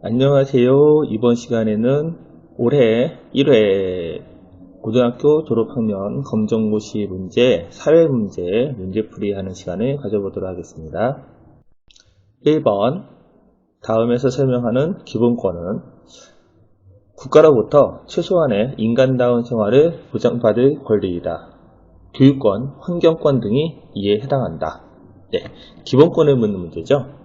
안녕하세요. 이번 시간에는 올해 1회 고등학교 졸업학년 검정고시 문제, 사회문제, 문제풀이 하는 시간을 가져보도록 하겠습니다. 1번, 다음에서 설명하는 기본권은 국가로부터 최소한의 인간다운 생활을 보장받을 권리이다. 교육권, 환경권 등이 이에 해당한다. 네, 기본권을 묻는 문제죠.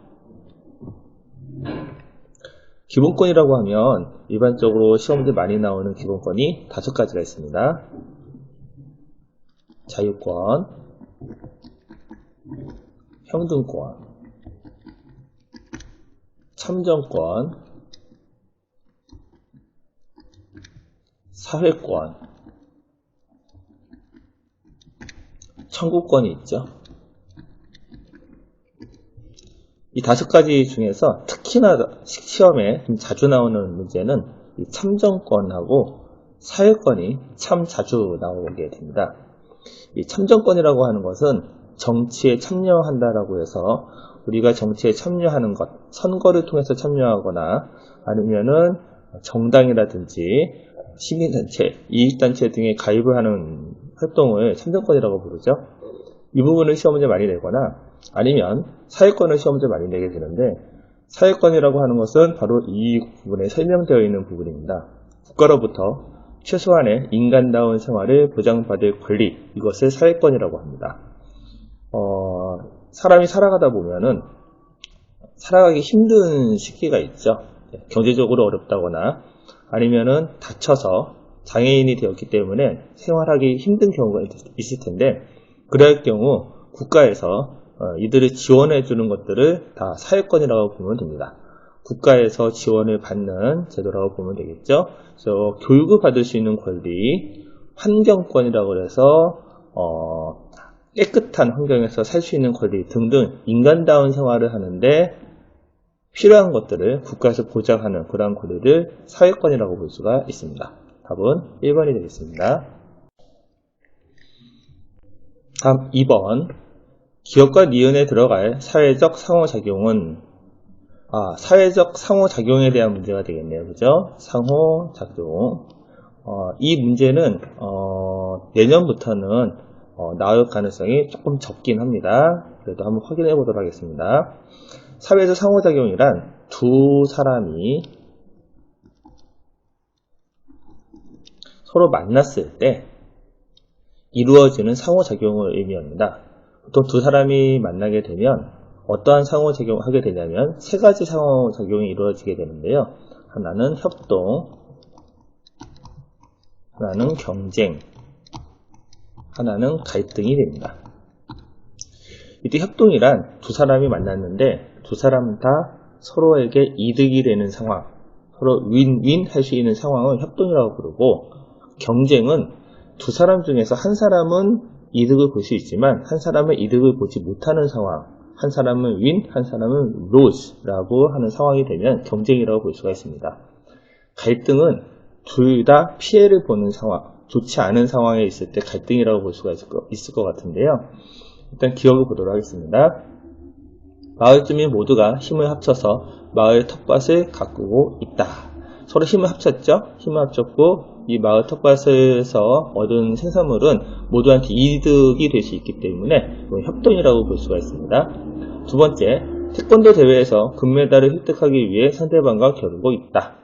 기본권이라고 하면 일반적으로 시험들 많이 나오는 기본권이 5가지가 있습니다. 자유권, 평등권, 참정권, 사회권, 청구권이 있죠. 이 5가지 중에서 특히나 시험에 좀 자주 나오는 문제는 이 참정권하고 사회권이 참 자주 나오게 됩니다. 이 참정권이라고 하는 것은 정치에 참여한다라고 해서 우리가 정치에 참여하는 것, 선거를 통해서 참여하거나 아니면은 정당이라든지 시민단체, 이익단체 등에 가입을 하는 활동을 참정권이라고 부르죠. 이 부분을 시험 문제 많이 내거나 아니면 사회권을 시험 문제 많이 내게 되는데, 사회권이라고 하는 것은 바로 이 부분에 설명되어 있는 부분입니다. 국가로부터 최소한의 인간다운 생활을 보장받을 권리, 이것을 사회권이라고 합니다. 사람이 살아가다 보면은 살아가기 힘든 시기가 있죠. 경제적으로 어렵다거나 아니면은 다쳐서 장애인이 되었기 때문에 생활하기 힘든 경우가 있을 텐데, 그럴 경우 국가에서 이들을 지원해 주는 것들을 다 사회권이라고 보면 됩니다. 국가에서 지원을 받는 제도라고 보면 되겠죠. 그래서 교육을 받을 수 있는 권리, 환경권이라고 해서 깨끗한 환경에서 살 수 있는 권리 등등 인간다운 생활을 하는데 필요한 것들을 국가에서 보장하는 그러한 권리를 사회권이라고 볼 수가 있습니다. 답은 1번이 되겠습니다. 다음 2번, 기업과 니은에 들어갈 사회적 상호작용은 사회적 상호작용에 대한 문제가 되겠네요. 그죠? 상호작용. 이 문제는 내년부터는 나올 가능성이 조금 적긴 합니다. 그래도 한번 확인해 보도록 하겠습니다. 사회적 상호작용이란 두 사람이 서로 만났을 때 이루어지는 상호작용을 의미합니다. 보통 두 사람이 만나게 되면 어떠한 상호작용을 하게 되냐면 3가지 상호작용이 이루어지게 되는데요. 하나는 협동, 하나는 경쟁, 하나는 갈등이 됩니다. 이때 협동이란 두 사람이 만났는데 두 사람 다 서로에게 이득이 되는 상황, 서로 윈윈 할 수 있는 상황을 협동이라고 부르고, 경쟁은 두 사람 중에서 한 사람은 이득을 볼 수 있지만 한 사람은 이득을 보지 못하는 상황, 한 사람은 윈, 한 사람은 로즈라고 하는 상황이 되면 경쟁이라고 볼 수가 있습니다. 갈등은 둘 다 피해를 보는 상황, 좋지 않은 상황에 있을 때 갈등이라고 볼 수가 있을 것 같은데요. 일단 기억을 보도록 하겠습니다. 마을 주민 모두가 힘을 합쳐서 마을 텃밭을 가꾸고 있다. 서로 힘을 합쳤죠? 힘을 합쳤고 이 마을 텃밭에서 얻은 생산물은 모두한테 이득이 될 수 있기 때문에 협동이라고 볼 수가 있습니다. 두 번째, 태권도 대회에서 금메달을 획득하기 위해 상대방과 겨루고 있다.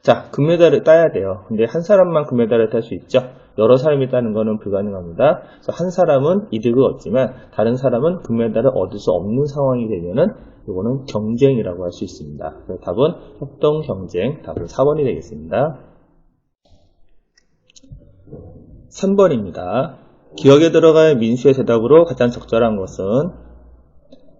자, 금메달을 따야 돼요. 근데 한 사람만 금메달을 딸 수 있죠. 여러 사람이 따는 것은 불가능합니다. 그래서 한 사람은 이득을 얻지만 다른 사람은 금메달을 얻을 수 없는 상황이 되면은 이거는 경쟁이라고 할 수 있습니다. 그래서 답은 협동 경쟁, 답은 4번이 되겠습니다. 3번입니다. 기억에 들어갈 민수의 대답으로 가장 적절한 것은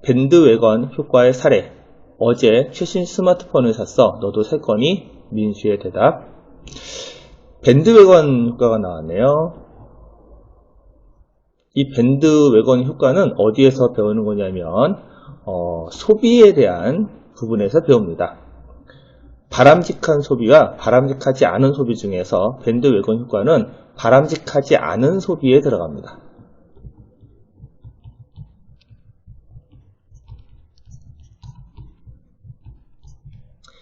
밴드웨건 효과의 사례. 어제 최신 스마트폰을 샀어. 너도 살 거니? 민수의 대답. 밴드웨건 효과가 나왔네요. 이 밴드웨건 효과는 어디에서 배우는 거냐면 소비에 대한 부분에서 배웁니다. 바람직한 소비와 바람직하지 않은 소비 중에서 밴드웨건 효과는 바람직하지 않은 소비에 들어갑니다.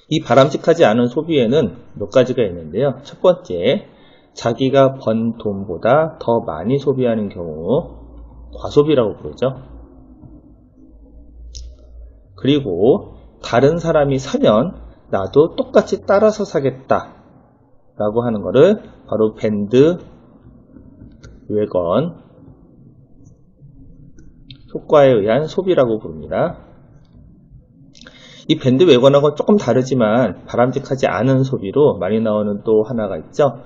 이 바람직하지 않은 소비에는 몇 가지가 있는데요. 첫 번째, 자기가 번 돈보다 더 많이 소비하는 경우 과소비라고 부르죠. 그리고 다른 사람이 사면 나도 똑같이 따라서 사겠다 라고 하는 거를 바로 밴드 웨건 효과에 의한 소비라고 부릅니다. 이 밴드 웨건하고 조금 다르지만 바람직하지 않은 소비로 많이 나오는 또 하나가 있죠.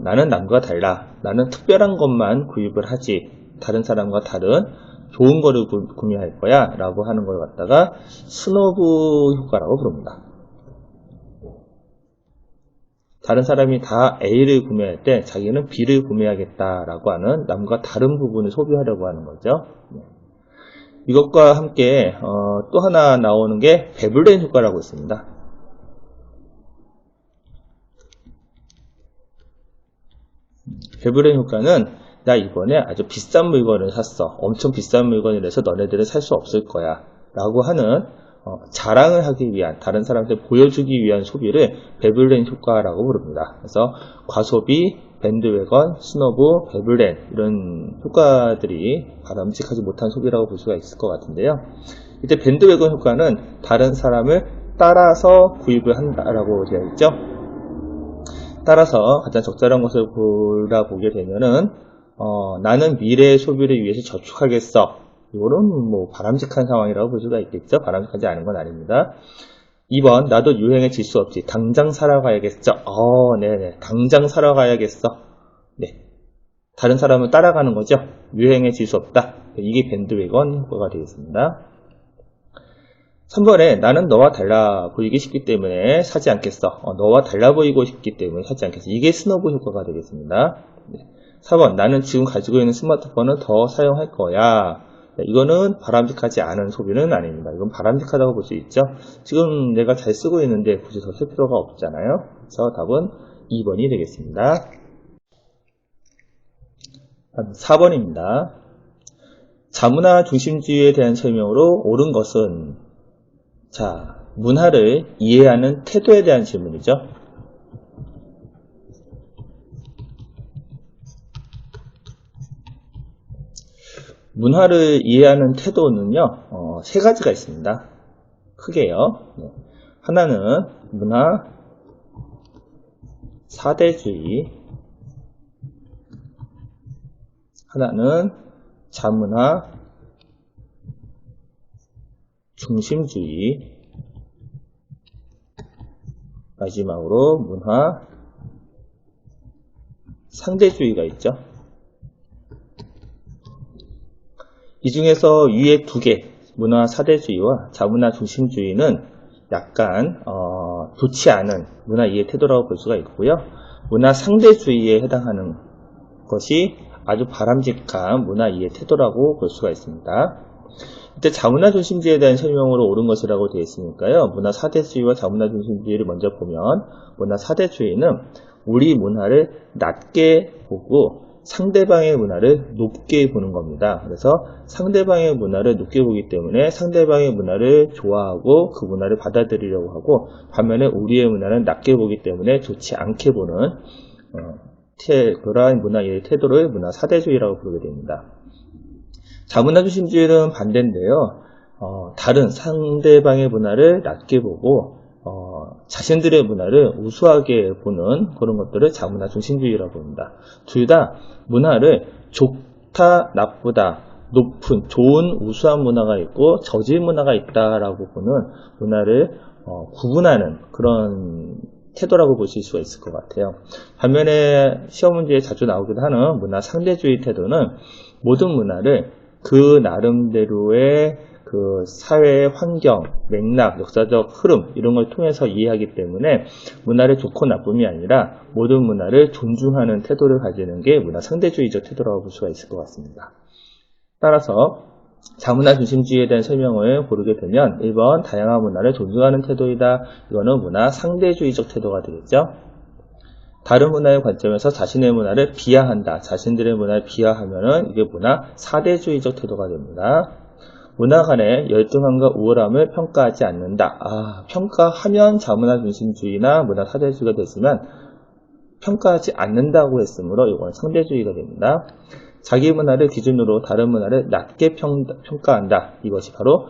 나는 남과 달라. 나는 특별한 것만 구입을 하지. 다른 사람과 다른 좋은 거를 구매할 거야 라고 하는 걸 갖다가 스노브 효과라고 부릅니다. 다른 사람이 다 A를 구매할 때 자기는 B를 구매하겠다라고 하는 남과 다른 부분을 소비하려고 하는 거죠. 이것과 함께 또 하나 나오는 게 베블렌 효과라고 있습니다. 베블렌 효과는 나 이번에 아주 비싼 물건을 샀어. 엄청 비싼 물건이라서 너네들은 살 수 없을 거야 라고 하는 자랑을 하기 위한, 다른 사람한테 보여주기 위한 소비를 베블렌 효과라고 부릅니다. 그래서 과소비, 밴드웨건, 스노브, 베블렌 이런 효과들이 바람직하지 못한 소비라고 볼 수가 있을 것 같은데요. 이때 밴드웨건 효과는 다른 사람을 따라서 구입을 한다라고 되어 있죠. 따라서 가장 적절한 것을 골라보게 되면은 나는 미래의 소비를 위해서 저축하겠어. 이거는 뭐 바람직한 상황이라고 볼 수가 있겠죠. 바람직하지 않은 건 아닙니다. 2번 나도 유행에 질 수 없지. 당장 사러 가야겠죠. 네네. 당장 사러 가야겠어. 네. 다른 사람을 따라가는 거죠. 유행에 질 수 없다. 이게 밴드웨건 효과가 되겠습니다. 3번에 나는 너와 달라 보이기 쉽기 때문에 사지 않겠어. 너와 달라 보이고 싶기 때문에 사지 않겠어. 이게 스노브 효과가 되겠습니다. 네. 4번 나는 지금 가지고 있는 스마트폰을 더 사용할 거야. 이거는 바람직하지 않은 소비는 아닙니다. 이건 바람직하다고 볼 수 있죠. 지금 내가 잘 쓰고 있는데 굳이 더 쓸 필요가 없잖아요. 그래서 답은 2번이 되겠습니다. 4번입니다. 자문화 중심주의에 대한 설명으로 옳은 것은 자, 문화를 이해하는 태도에 대한 질문이죠. 문화를 이해하는 태도는요, 세 가지가 있습니다. 크게요. 네. 하나는 문화 사대주의, 하나는 자문화 중심주의, 마지막으로 문화 상대주의가 있죠. 이 중에서 위에 두 개, 문화 사대주의와 자문화 중심주의는 약간 좋지 않은 문화 이해 태도라고 볼 수가 있고요. 문화 상대주의에 해당하는 것이 아주 바람직한 문화 이해 태도라고 볼 수가 있습니다. 이때 자문화 중심주의에 대한 설명으로 옳은 것이라고 되어 있으니까요. 문화 사대주의와 자문화 중심주의를 먼저 보면 문화 사대주의는 우리 문화를 낮게 보고 상대방의 문화를 높게 보는 겁니다. 그래서 상대방의 문화를 높게 보기 때문에 상대방의 문화를 좋아하고 그 문화를 받아들이려고 하고, 반면에 우리의 문화는 낮게 보기 때문에 좋지 않게 보는 그러한 문화의 태도를 문화 사대주의라고 부르게 됩니다. 자문화 중심주의는 반대인데요. 다른 상대방의 문화를 낮게 보고 자신들의 문화를 우수하게 보는 그런 것들을 자문화 중심주의라고 봅니다. 둘 다 문화를 좋다, 나쁘다, 높은, 좋은, 우수한 문화가 있고 저질 문화가 있다라고 보는 문화를 구분하는 그런 태도라고 보실 수가 있을 것 같아요. 반면에 시험 문제에 자주 나오기도 하는 문화 상대주의 태도는 모든 문화를 그 나름대로의 그 사회의 환경, 맥락, 역사적 흐름 이런 걸 통해서 이해하기 때문에 문화를 좋고 나쁨이 아니라 모든 문화를 존중하는 태도를 가지는 게 문화 상대주의적 태도라고 볼 수가 있을 것 같습니다. 따라서 자문화 중심주의에 대한 설명을 고르게 되면 1번 다양한 문화를 존중하는 태도이다. 이거는 문화 상대주의적 태도가 되겠죠. 다른 문화의 관점에서 자신의 문화를 비하한다. 자신들의 문화를 비하하면은 이게 문화 사대주의적 태도가 됩니다. 문화 간의 열등함과 우월함을 평가하지 않는다. 평가하면 자문화 중심주의나 문화 사대주의가 됐으면 평가하지 않는다고 했으므로 이건 상대주의가 됩니다. 자기 문화를 기준으로 다른 문화를 낮게 평가한다. 이것이 바로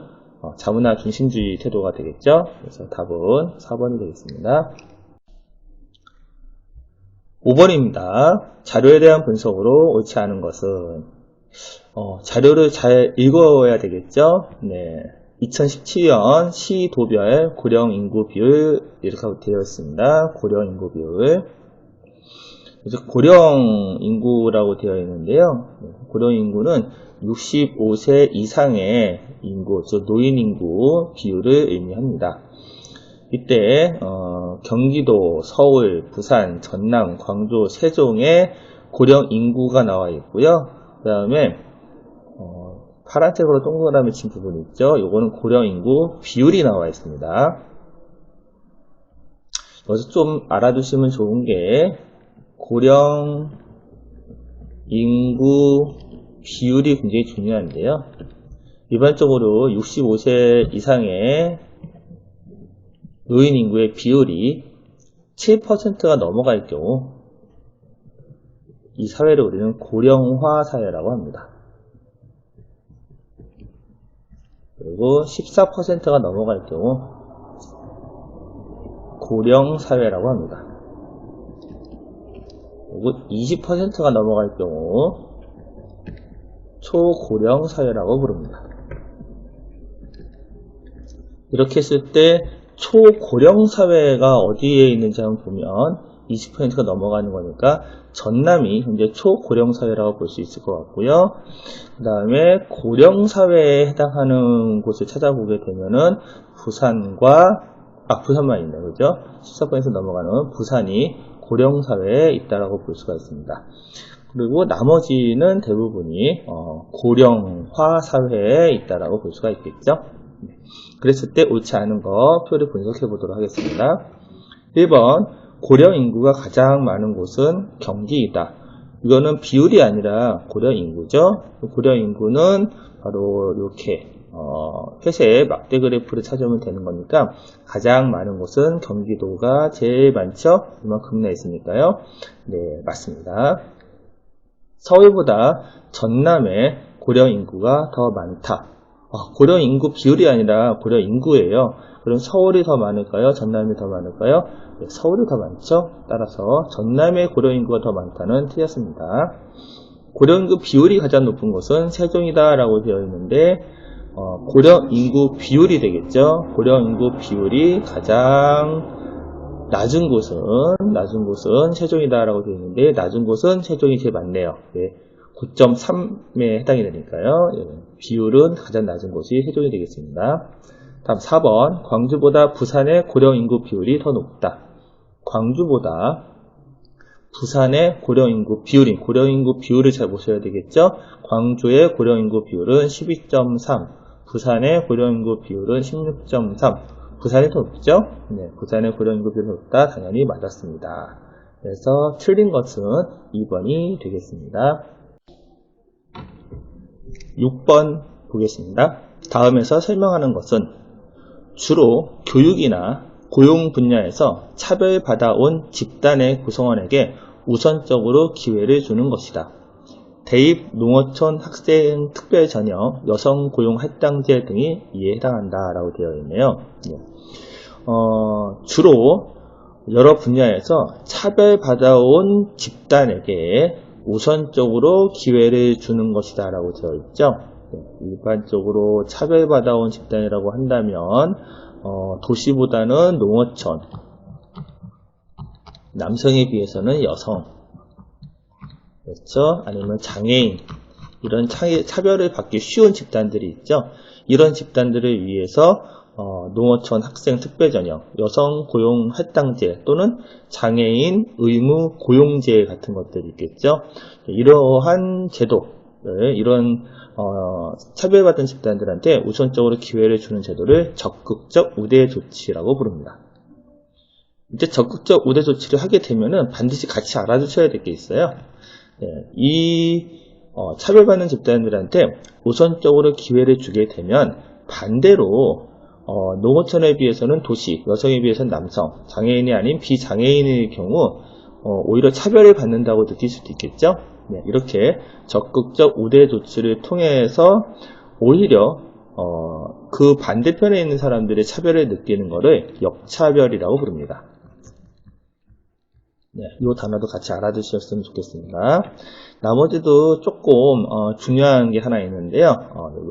자문화 중심주의 태도가 되겠죠. 그래서 답은 4번이 되겠습니다. 5번입니다. 자료에 대한 분석으로 옳지 않은 것은 자료를 잘 읽어야 되겠죠. 네, 2017년 시도별 고령 인구 비율 이렇게 되어 있습니다. 고령 인구 비율. 그래서 고령 인구라고 되어 있는데요. 고령 인구는 65세 이상의 인구, 즉 노인 인구 비율을 의미합니다. 이때 경기도, 서울, 부산, 전남, 광주, 세종의 고령 인구가 나와 있고요. 그 다음에 파란색으로 동그라미 친 부분이 있죠. 요거는 고령 인구 비율이 나와 있습니다. 여기서 좀 알아두시면 좋은 게 고령 인구 비율이 굉장히 중요한데요. 일반적으로 65세 이상의 노인 인구의 비율이 7%가 넘어갈 경우 이 사회를 우리는 고령화 사회라고 합니다. 그리고 14%가 넘어갈 경우 고령 사회라고 합니다. 그리고 20%가 넘어갈 경우 초고령 사회라고 부릅니다. 이렇게 했을 때 초고령 사회가 어디에 있는지 한번 보면 20%가 넘어가는 거니까 전남이 현재 초고령 사회라고 볼 수 있을 것 같고요. 그 다음에 고령 사회에 해당하는 곳을 찾아보게 되면은 부산만 있네, 그죠? 14% 넘어가는 부산이 고령 사회에 있다라고 볼 수가 있습니다. 그리고 나머지는 대부분이 고령화 사회에 있다라고 볼 수가 있겠죠. 그랬을 때 옳지 않은 거 표를 분석해 보도록 하겠습니다. 1번 고령 인구가 가장 많은 곳은 경기이다. 이거는 비율이 아니라 고령 인구죠. 고령 인구는 바로 이렇게 회색 막대 그래프를 찾으면 되는 거니까 가장 많은 곳은 경기도가 제일 많죠. 이만큼 나 있으니까요. 네, 맞습니다. 서울보다 전남의 고령 인구가 더 많다. 고령 인구 비율이 아니라 고령 인구예요. 그럼 서울이 더 많을까요? 전남이 더 많을까요? 네, 서울이 더 많죠. 따라서 전남의 고령 인구가 더 많다는 틀렸습니다. 고령 인구 비율이 가장 높은 곳은 세종이다 라고 되어 있는데 고령 인구 비율이 되겠죠. 고령 인구 비율이 가장 낮은 곳은 세종이다 라고 되어 있는데 낮은 곳은 세종이 제일 많네요. 네, 9.3에 해당이 되니까요. 비율은 가장 낮은 곳이 세종이 되겠습니다. 다음 4번 광주보다 부산의 고령 인구 비율이 더 높다. 광주보다 부산의 고령 인구 비율을 잘 보셔야 되겠죠. 광주의 고령 인구 비율은 12.3, 부산의 고령 인구 비율은 16.3. 부산이 더 높죠? 네, 부산의 고령 인구 비율이 높다. 당연히 맞았습니다. 그래서 틀린 것은 2번이 되겠습니다. 6번 보겠습니다. 다음에서 설명하는 것은 주로 교육이나 고용 분야에서 차별받아온 집단의 구성원에게 우선적으로 기회를 주는 것이다. 대입, 농어촌, 학생, 특별전형, 여성 고용 할당제 등이 이에 해당한다 라고 되어 있네요. 주로 여러 분야에서 차별받아온 집단에게 우선적으로 기회를 주는 것이다 라고 되어 있죠. 일반적으로 차별받아온 집단이라고 한다면 도시보다는 농어촌, 남성에 비해서는 여성, 그렇죠? 아니면 장애인, 이런 차별을 받기 쉬운 집단들이 있죠. 이런 집단들을 위해서 농어촌 학생 특별전형, 여성 고용 할당제 또는 장애인 의무 고용제 같은 것들이 있겠죠. 이러한 제도, 이런 차별받은 집단들한테 우선적으로 기회를 주는 제도를 적극적 우대 조치라고 부릅니다. 이제 적극적 우대 조치를 하게 되면은 반드시 같이 알아두셔야 될 게 있어요. 이 차별받는 집단들한테 우선적으로 기회를 주게 되면 반대로 농어촌에 비해서는 도시, 여성에 비해서는 남성, 장애인이 아닌 비장애인의 경우 오히려 차별을 받는다고 느낄 수도 있겠죠. 네, 이렇게 적극적 우대 조치를 통해서 오히려 그 반대편에 있는 사람들의 차별을 느끼는 것을 역차별이라고 부릅니다. 네, 이 단어도 같이 알아두셨으면 좋겠습니다. 나머지도 조금 중요한 게 하나 있는데요.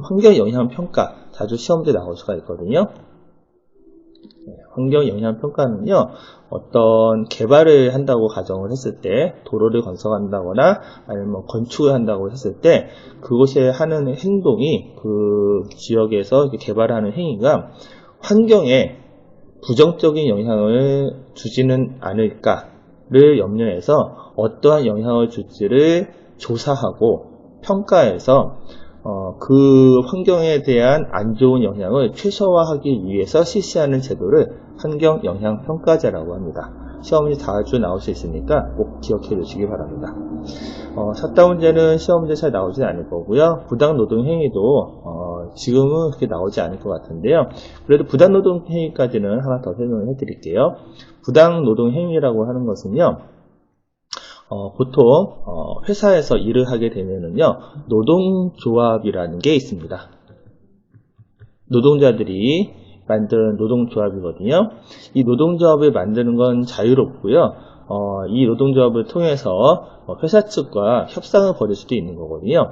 환경영향평가 자주 시험대 나올 수가 있거든요. 네, 환경영향평가는요, 어떤 개발을 한다고 가정을 했을 때, 도로를 건설한다거나 아니면 건축을 한다고 했을 때 그곳에 하는 행동이 그 지역에서 개발하는 행위가 환경에 부정적인 영향을 주지는 않을까를 염려해서 어떠한 영향을 줄지를 조사하고 평가해서 그 환경에 대한 안 좋은 영향을 최소화하기 위해서 실시하는 제도를 환경영향평가제라고 합니다. 시험 문제 자주 나올 수 있으니까 꼭 기억해 주시기 바랍니다. 샷다운 문제는 시험 문제 잘 나오지 않을 거고요. 부당노동행위도 지금은 그렇게 나오지 않을 것 같은데요. 그래도 부당노동행위까지는 하나 더 설명을 해드릴게요. 부당노동행위라고 하는 것은요, 보통 회사에서 일을 하게 되면은요, 노동조합이라는 게 있습니다. 노동자들이 만든 노동조합이거든요. 이 노동조합을 만드는 건 자유롭고요. 이 노동조합을 통해서 회사 측과 협상을 벌일 수도 있는 거거든요.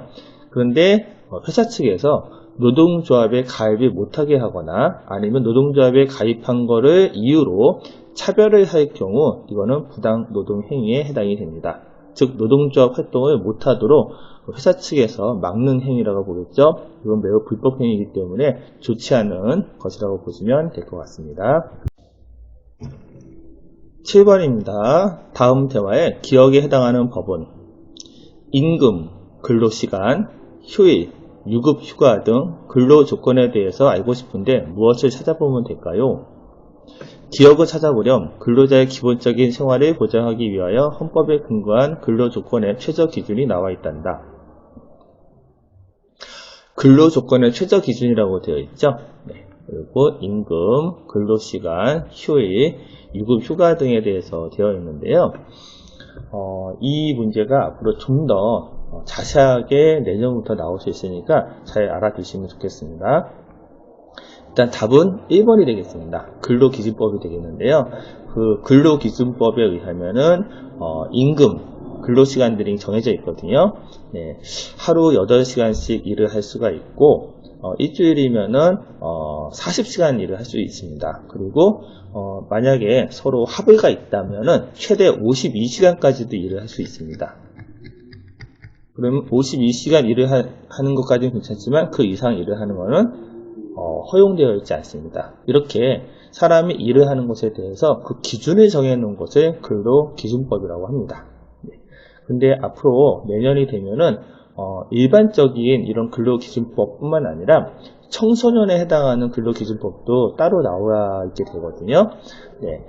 그런데 회사 측에서 노동조합에 가입을 못하게 하거나 아니면 노동조합에 가입한 거를 이유로 차별을 할 경우 이거는 부당노동행위에 해당이 됩니다. 즉 노동조합 활동을 못하도록 회사 측에서 막는 행위라고 보겠죠. 이건 매우 불법 행위이기 때문에 좋지 않은 것이라고 보시면 될 것 같습니다. 7번입니다. 다음 대화에 기억에 해당하는 법은 임금, 근로시간, 휴일, 유급휴가 등 근로조건에 대해서 알고 싶은데 무엇을 찾아보면 될까요? 기억을 찾아보렴 근로자의 기본적인 생활을 보장하기 위하여 헌법에 근거한 근로조건의 최저기준이 나와 있단다. 근로조건의 최저기준이라고 되어 있죠. 네. 그리고 임금, 근로시간, 휴일, 유급휴가 등에 대해서 되어 있는데요. 이 문제가 앞으로 좀 더 자세하게 내년부터 나올 수 있으니까 잘 알아두시면 좋겠습니다. 일단 답은 1번이 되겠습니다. 근로기준법이 되겠는데요. 그 근로기준법에 의하면은 임금, 근로시간들이 정해져 있거든요. 네, 하루 8시간씩 일을 할 수가 있고 일주일이면은 40시간 일을 할 수 있습니다. 그리고 만약에 서로 합의가 있다면은 최대 52시간까지도 일을 할 수 있습니다. 그러면 52시간 일을 하는 것까지는 괜찮지만 그 이상 일을 하는 것은 허용되어 있지 않습니다. 이렇게 사람이 일을 하는 것에 대해서 그 기준을 정해놓은 것을 근로기준법이라고 합니다. 근데 앞으로 내년이 되면은 일반적인 이런 근로기준법뿐만 아니라 청소년에 해당하는 근로기준법도 따로 나와 있게 되거든요. 네.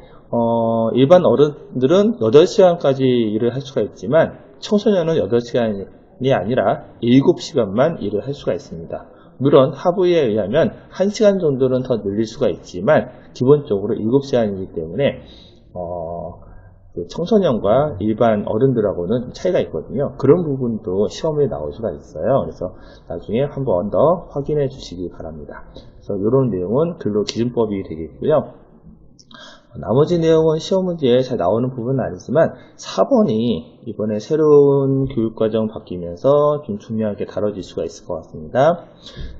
일반 어른들은 8시간까지 일을 할 수가 있지만 청소년은 8시간이 아니라 7시간만 일을 할 수가 있습니다. 물론 합의에 의하면 1시간 정도는 더 늘릴 수가 있지만 기본적으로 7시간이기 때문에 청소년과 일반 어른들하고는 차이가 있거든요. 그런 부분도 시험에 나올 수가 있어요. 그래서 나중에 한 번 더 확인해 주시기 바랍니다. 그래서 이런 내용은 근로기준법이 되겠고요. 나머지 내용은 시험 문제에 잘 나오는 부분은 아니지만 4번이 이번에 새로운 교육과정 바뀌면서 좀 중요하게 다뤄질 수가 있을 것 같습니다.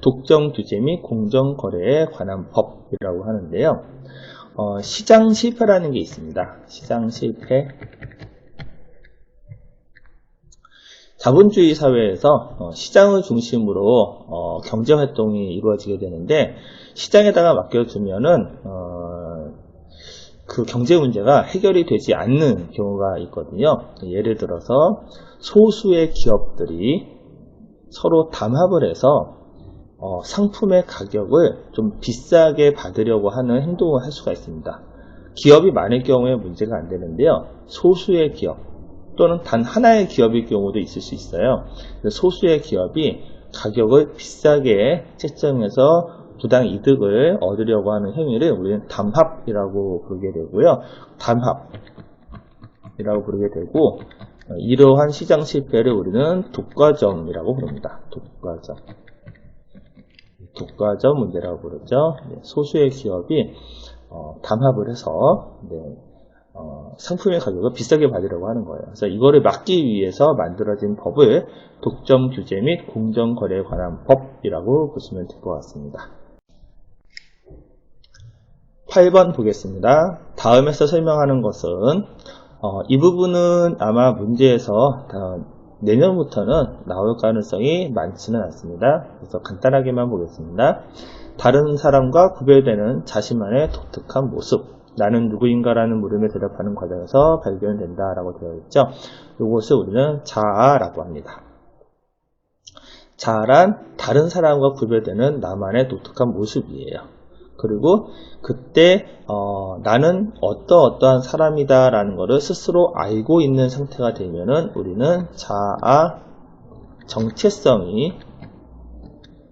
독점규제 및 공정거래에 관한 법이라고 하는데요. 시장 실패라는 게 있습니다. 시장 실패. 자본주의 사회에서 시장을 중심으로 경제활동이 이루어지게 되는데 시장에다가 맡겨주면은 그 경제 문제가 해결이 되지 않는 경우가 있거든요. 예를 들어서 소수의 기업들이 서로 담합을 해서 상품의 가격을 좀 비싸게 받으려고 하는 행동을 할 수가 있습니다. 기업이 많을 경우에 문제가 안 되는데요. 소수의 기업, 또는 단 하나의 기업일 경우도 있을 수 있어요. 소수의 기업이 가격을 비싸게 책정해서 부당 이득을 얻으려고 하는 행위를 우리는 담합이라고 부르게 되고요. 담합이라고 부르게 되고, 이러한 시장 실패를 우리는 독과점이라고 부릅니다. 독과점 문제라고 부르죠. 소수의 기업이 담합을 해서 상품의 가격을 비싸게 받으려고 하는 거예요. 그래서 이거를 막기 위해서 만들어진 법을 독점 규제 및 공정거래에 관한 법이라고 보시면 될 것 같습니다. 8번 보겠습니다. 다음에서 설명하는 것은 이 부분은 아마 문제에서 내년부터는 나올 가능성이 많지는 않습니다. 그래서 간단하게만 보겠습니다. 다른 사람과 구별되는 자신만의 독특한 모습, 나는 누구인가 라는 물음에 대답하는 과정에서 발견된다 라고 되어 있죠. 이것을 우리는 자아라고 합니다. 자아란 다른 사람과 구별되는 나만의 독특한 모습이에요. 그리고 그때 나는 어떠한 사람이다 라는 것을 스스로 알고 있는 상태가 되면은 우리는 자아 정체성이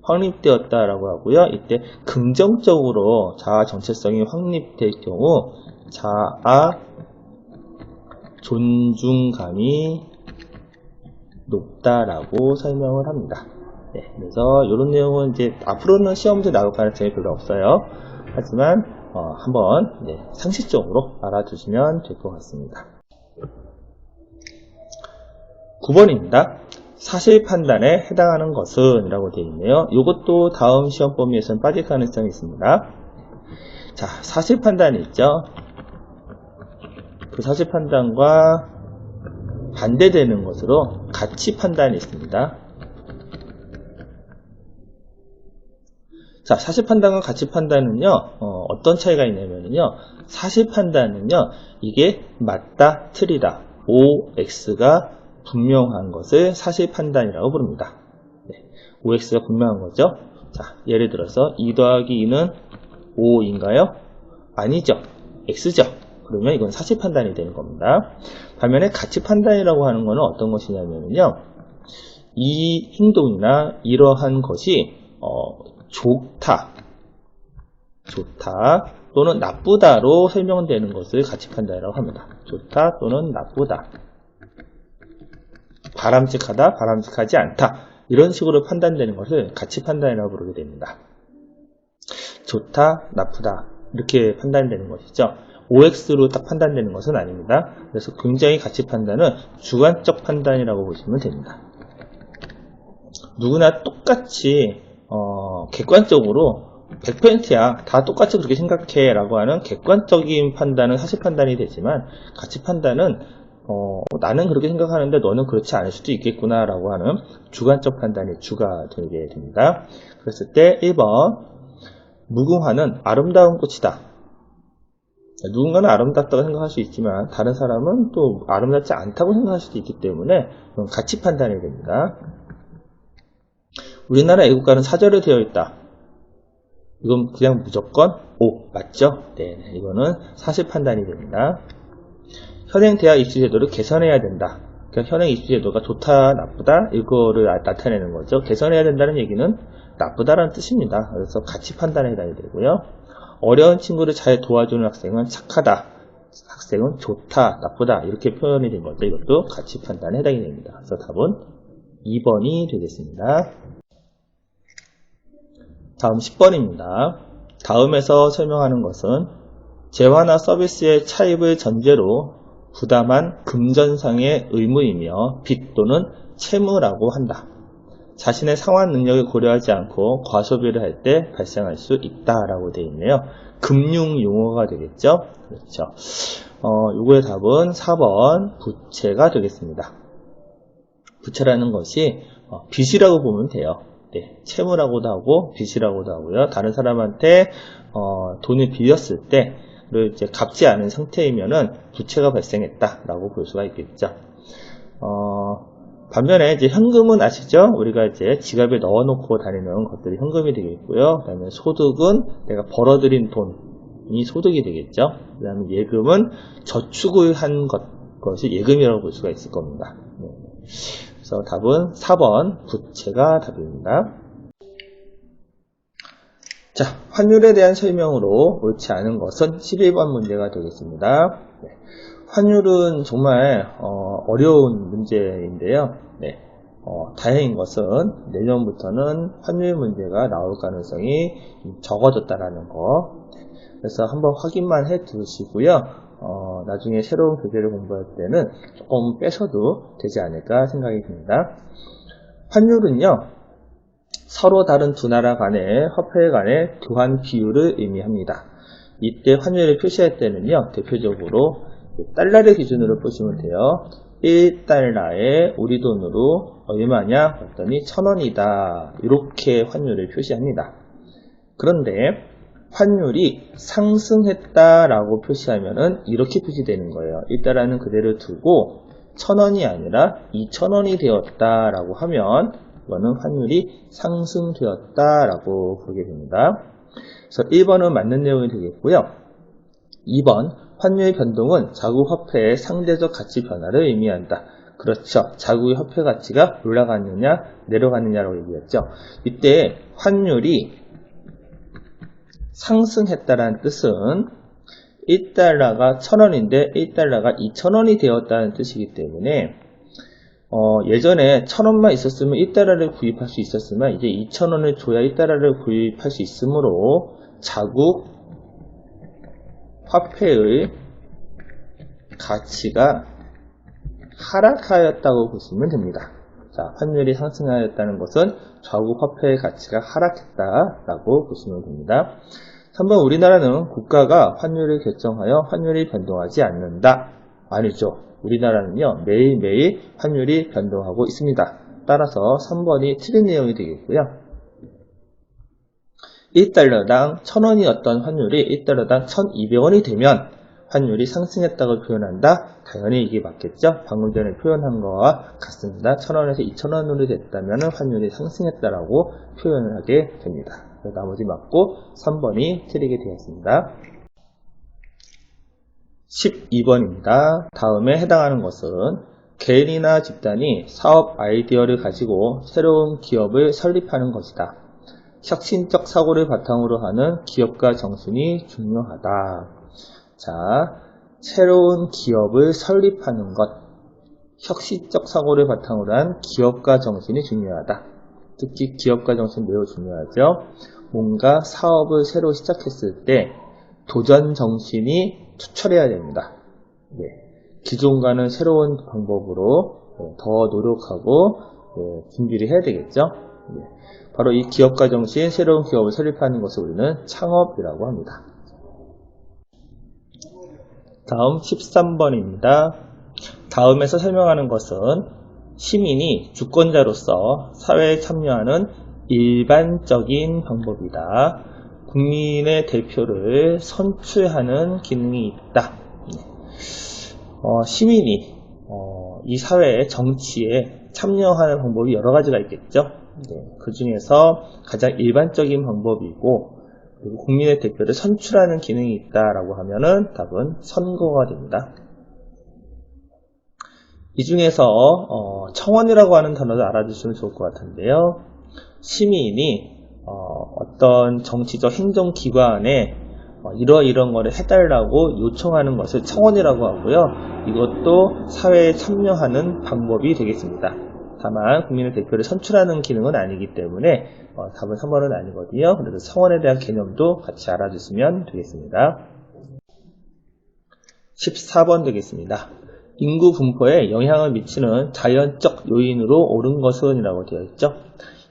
확립되었다 라고 하고요. 이때 긍정적으로 자아 정체성이 확립될 경우 자아 존중감이 높다라고 설명을 합니다. 그래서 이런 내용은 이제 앞으로는 시험도 나올 가능성이 별로 없어요. 하지만 한번 상식적으로 알아두시면 될 것 같습니다. 9번입니다. 사실 판단에 해당하는 것은 이라고 되어 있네요. 이것도 다음 시험 범위에서는 빠질 가능성이 있습니다. 자, 사실 판단이 있죠. 그 사실 판단과 반대되는 것으로 가치 판단이 있습니다. 자, 사실 판단과 가치 판단은요, 어떤 차이가 있냐면요, 사실 판단은요, 이게 맞다, 틀리다, OX가 분명한 것을 사실 판단이라고 부릅니다. OX가 분명한 거죠. 자, 예를 들어서 2 더하기 2는 5인가요? 아니죠. X죠. 그러면 이건 사실 판단이 되는 겁니다. 반면에 가치 판단이라고 하는 것은 어떤 것이냐면요, 이 행동이나 이러한 것이 좋다 또는 나쁘다로 설명되는 것을 가치 판단이라고 합니다. 좋다 또는 나쁘다, 바람직하다, 바람직하지 않다, 이런 식으로 판단되는 것을 가치 판단이라고 부르게 됩니다. 좋다, 나쁘다 이렇게 판단되는 것이죠. OX로 딱 판단되는 것은 아닙니다. 그래서 굉장히 가치 판단은 주관적 판단이라고 보시면 됩니다. 누구나 똑같이 객관적으로 100%야 다 똑같이 그렇게 생각해 라고 하는 객관적인 판단은 사실 판단이 되지만, 가치 판단은 나는 그렇게 생각하는데 너는 그렇지 않을 수도 있겠구나 라고 하는 주관적 판단이 주가 되게 됩니다. 그랬을 때 1번, 무궁화는 아름다운 꽃이다. 누군가는 아름답다고 생각할 수 있지만 다른 사람은 또 아름답지 않다고 생각할 수도 있기 때문에 가치 판단이 됩니다. 우리나라 애국가는 사절로 되어 있다. 이건 그냥 무조건 O 맞죠? 네, 이거는 사실 판단이 됩니다. 현행 대학 입시 제도를 개선해야 된다. 그러니까 현행 입시 제도가 좋다, 나쁘다 이거를 나타내는 거죠. 개선해야 된다는 얘기는 나쁘다라는 뜻입니다. 그래서 가치 판단에 해당이 되고요. 어려운 친구를 잘 도와주는 학생은 착하다, 학생은 좋다, 나쁘다 이렇게 표현이 된 거죠. 이것도 가치 판단에 해당이 됩니다. 그래서 답은 2번이 되겠습니다. 다음 10번입니다. 다음에서 설명하는 것은 재화나 서비스의 차입을 전제로 부담한 금전상의 의무이며 빚 또는 채무라고 한다. 자신의 상환 능력을 고려하지 않고 과소비를 할 때 발생할 수 있다라고 되어 있네요. 금융 용어가 되겠죠? 그렇죠. 요거의 답은 4번 부채가 되겠습니다. 부채라는 것이 빚이라고 보면 돼요. 네, 채무라고도 하고 빚이라고도 하고요. 다른 사람한테 돈을 빌렸을 때 이제 갚지 않은 상태이면은 부채가 발생했다라고 볼 수가 있겠죠. 반면에 이제 현금은 아시죠? 우리가 이제 지갑에 넣어놓고 다니는 것들이 현금이 되겠고요. 그 다음에 소득은 내가 벌어들인 돈이 소득이 되겠죠. 그 다음에 예금은 저축을 한 것, 그것이 예금이라고 볼 수가 있을 겁니다. 그래서 답은 4번 부채가 답입니다. 자, 환율에 대한 설명으로 옳지 않은 것은 11번 문제가 되겠습니다. 환율은 정말 어려운 문제인데요. 다행인 것은 내년부터는 환율 문제가 나올 가능성이 적어졌다라는 거. 그래서 한번 확인만 해 두시고요. 나중에 새로운 교재를 공부할 때는 조금 빼셔도 되지 않을까 생각이 듭니다. 환율은요, 서로 다른 두 나라 간의 화폐 간의 교환 비율을 의미합니다. 이때 환율을 표시할 때는요, 대표적으로 달러를 기준으로 보시면 돼요. 1달러에 우리 돈으로 얼마냐? 봤더니 1000원이다. 이렇게 환율을 표시합니다. 그런데 환율이 상승했다라고 표시하면은 이렇게 표시되는 거예요. 1달러는 그대로 두고 1000원이 아니라 2000원이 되었다라고 하면 이거는 환율이 상승되었다라고 보게 됩니다. 그래서 1번은 맞는 내용이 되겠고요. 2번 환율 변동은 자국 화폐의 상대적 가치 변화를 의미한다. 그렇죠. 자국의 화폐 가치가 올라가느냐 내려가느냐라고 얘기했죠. 이때 환율이 상승했다는 뜻은 1달러가 1000원인데 1달러가 2000원이 되었다는 뜻이기 때문에 예전에 1000원만 있었으면 1달러를 구입할 수 있었으면 이제 2000원을 줘야 1달러를 구입할 수 있으므로 자국 화폐의 가치가 하락하였다고 보시면 됩니다. 자, 환율이 상승하였다는 것은 자국 화폐의 가치가 하락했다라고 보시면 됩니다. 3번 우리나라는 국가가 환율을 결정하여 환율이 변동하지 않는다. 아니죠. 우리나라는요 매일매일 환율이 변동하고 있습니다. 따라서 3번이 틀린 내용이 되겠고요. 1달러당 1000원이었던 환율이 1달러당 1200원이 되면 환율이 상승했다고 표현한다. 당연히 이게 맞겠죠. 방금 전에 표현한 거와 같습니다. 1000원에서 2000원으로 됐다면 환율이 상승했다라고 표현을 하게 됩니다. 나머지 맞고 3번이 틀리게 되었습니다. 12번입니다. 다음에 해당하는 것은 개인이나 집단이 사업 아이디어를 가지고 새로운 기업을 설립하는 것이다. 혁신적 사고를 바탕으로 하는 기업가 정신이 중요하다. 자, 새로운 기업을 설립하는 것, 혁신적 사고를 바탕으로 한 기업가 정신이 중요하다. 특히 기업가 정신 매우 중요하죠. 뭔가 사업을 새로 시작했을 때 도전 정신이 투철해야 됩니다. 기존과는 새로운 방법으로 더 노력하고 준비를 해야 되겠죠. 바로 이 기업가 정신, 새로운 기업을 설립하는 것을 우리는 창업이라고 합니다. 다음 13번입니다. 다음에서 설명하는 것은 시민이 주권자로서 사회에 참여하는 일반적인 방법이다. 국민의 대표를 선출하는 기능이 있다. 시민이 이 사회의 정치에 참여하는 방법이 여러 가지가 있겠죠. 그 중에서 가장 일반적인 방법이고 그리고 국민의 대표를 선출하는 기능이 있다라고 하면은 답은 선거가 됩니다. 이 중에서 청원이라고 하는 단어를 알아두시면 좋을 것 같은데요. 시민이 어떤 정치적 행정기관에 이런 거를 해달라고 요청하는 것을 청원이라고 하고요. 이것도 사회에 참여하는 방법이 되겠습니다. 다만 국민의 대표를 선출하는 기능은 아니기 때문에 답은 3번은 아니거든요. 그래서 청원에 대한 개념도 같이 알아주시면 되겠습니다. 14번 되겠습니다. 인구 분포에 영향을 미치는 자연적 요인으로 옳은 것은 이라고 되어 있죠.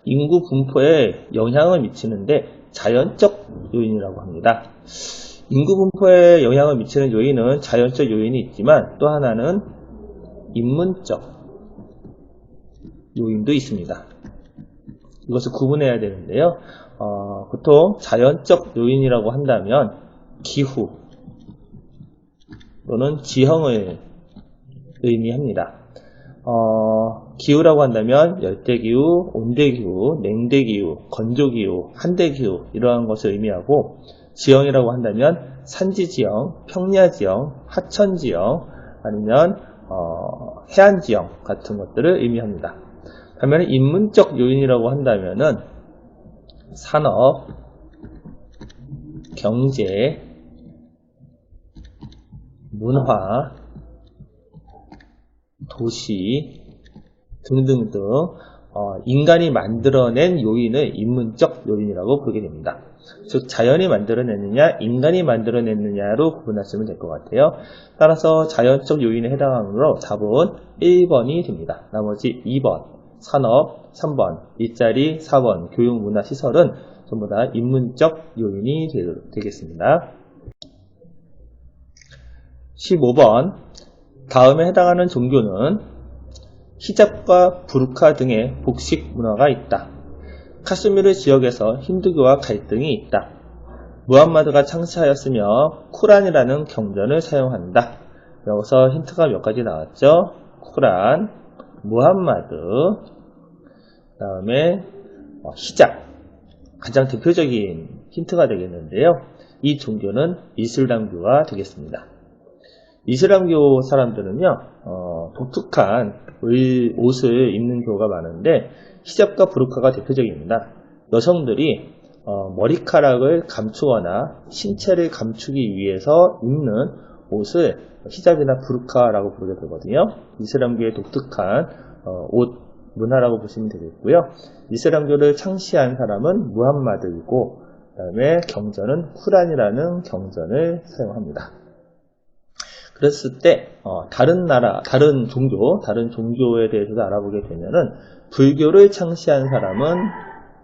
인구 분포에 영향을 미치는데 자연적 요인이라고 합니다. 인구 분포에 영향을 미치는 요인은 자연적 요인이 있지만 또 하나는 인문적 요인도 있습니다. 이것을 구분해야 되는데요. 보통 자연적 요인이라고 한다면 기후 또는 지형을 의미합니다. 기후라고 한다면 열대기후, 온대기후, 냉대기후, 건조기후, 한대기후 이러한 것을 의미하고 지형이라고 한다면 산지지형, 평야지형, 하천지형 아니면 해안지형 같은 것들을 의미합니다. 반면에 인문적 요인이라고 한다면은 산업, 경제, 문화, 도시 등등등 인간이 만들어낸 요인을 인문적 요인이라고 부르게 됩니다. 즉 자연이 만들어냈느냐 인간이 만들어냈느냐로 구분하시면 될 것 같아요. 따라서 자연적 요인에 해당하므로 답은 1번이 됩니다. 나머지 2번 산업, 3번 일자리, 4번 교육, 문화, 시설은 전부 다 인문적 요인이 되겠습니다. 15번 다음에 해당하는 종교는 히잡과 부르카 등의 복식 문화가 있다. 카슈미르 지역에서 힌두교와 갈등이 있다. 무함마드가 창시하였으며 쿠란이라는 경전을 사용한다. 여기서 힌트가 몇 가지 나왔죠? 쿠란, 무함마드, 그 다음에 히잡. 가장 대표적인 힌트가 되겠는데요. 이 종교는 이슬람교가 되겠습니다. 이슬람교 사람들은요, 독특한 옷을 입는 경우가 많은데, 히잡과 부르카가 대표적입니다. 여성들이 머리카락을 감추거나 신체를 감추기 위해서 입는 옷을 히잡이나 부르카라고 부르게 되거든요. 이슬람교의 독특한 옷 문화라고 보시면 되겠고요. 이슬람교를 창시한 사람은 무함마드이고, 그 다음에 경전은 쿠란이라는 경전을 사용합니다. 그랬을 때 다른 나라, 다른 종교에 대해서도 알아보게 되면은 불교를 창시한 사람은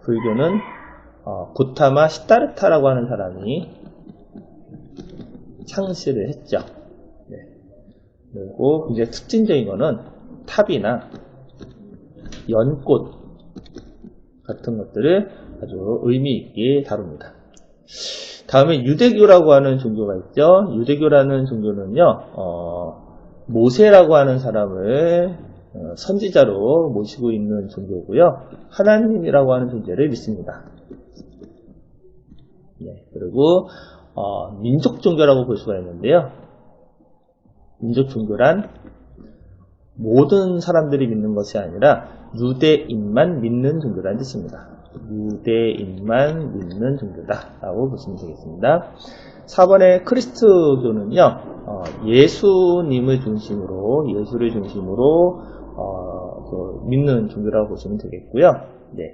불교는 고타마 시다르타라고 하는 사람이 창시를 했죠. 네. 그리고 굉장히 특징적인 거는 탑이나 연꽃 같은 것들을 아주 의미 있게 다룹니다. 다음에 유대교라고 하는 종교가 있죠. 유대교라는 종교는요, 모세라고 하는 사람을 선지자로 모시고 있는 종교고요. 하나님이라고 하는 존재를 믿습니다. 네, 그리고 민족 종교라고 볼 수가 있는데요. 민족 종교란 모든 사람들이 믿는 것이 아니라 유대인만 믿는 종교라는 뜻입니다. 유대인만 믿는 종교다 라고 보시면 되겠습니다. 4번의 크리스트교는요, 예수를 중심으로 믿는 종교라고 보시면 되겠고요. 네,